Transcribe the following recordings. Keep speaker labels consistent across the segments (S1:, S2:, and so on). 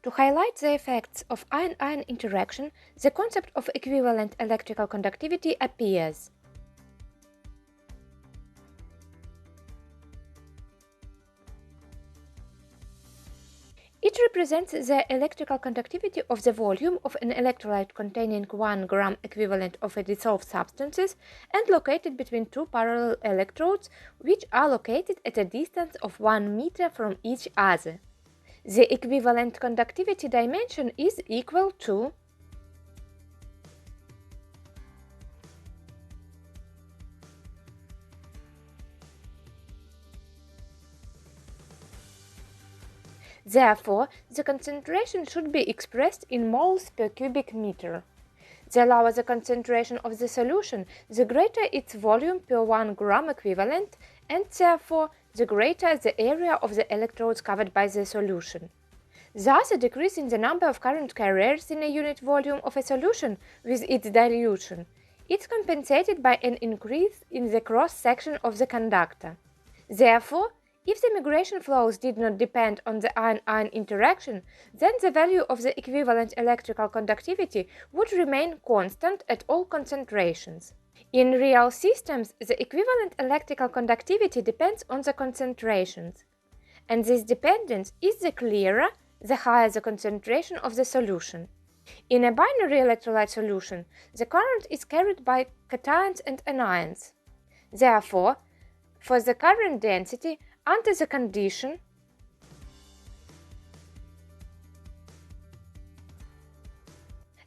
S1: To highlight the effects of ion-ion interaction, the concept of equivalent electrical conductivity appears. It represents the electrical conductivity of the volume of an electrolyte containing 1 gram equivalent of a dissolved substances and located between two parallel electrodes, which are located at a distance of 1 meter from each other. The equivalent conductivity dimension is equal to Therefore, the concentration should be expressed in moles per cubic meter. The lower the concentration of the solution, the greater its volume per 1 gram equivalent, and therefore the greater the area of the electrodes covered by the solution. Thus, a decrease in the number of current carriers in a unit volume of a solution with its dilution is compensated by an increase in the cross-section of the conductor. Therefore, if the migration flows did not depend on the ion-ion interaction, then the value of the equivalent electrical conductivity would remain constant at all concentrations. In real systems, the equivalent electrical conductivity depends on the concentrations, and this dependence is the clearer the higher the concentration of the solution. In a binary electrolyte solution, the current is carried by cations and anions. Therefore, for the current density, under the condition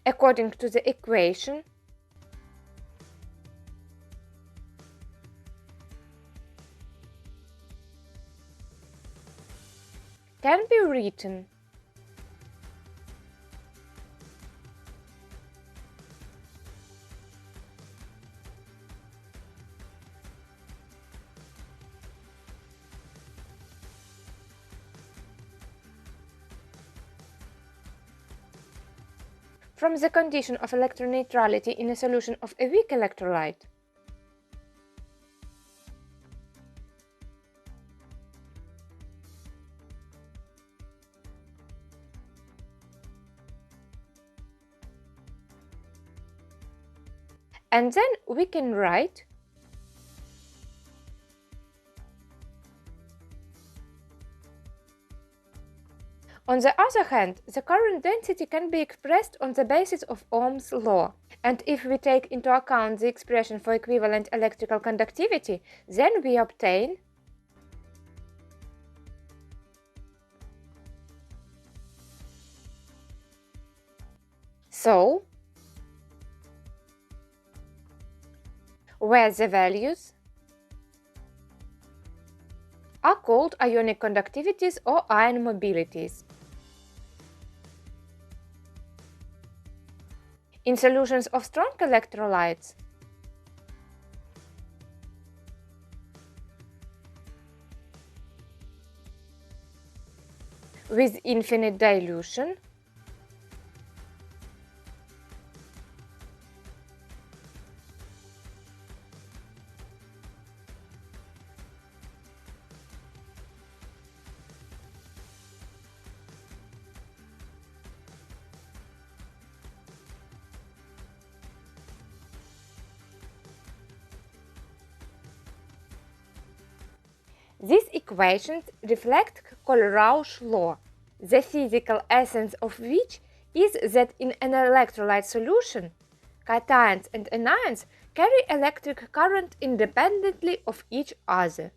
S1: according to the equation can be written from the condition of electroneutrality in a solution of a weak electrolyte. And then we can write On the other hand, the current density can be expressed on the basis of Ohm's law. And if we take into account the expression for equivalent electrical conductivity, then we obtain where the values are called ionic conductivities or ion mobilities. In solutions of strong electrolytes, with infinite dilution, these equations reflect Kohlrausch law, the physical essence of which is that in an electrolyte solution, cations and anions carry electric current independently of each other.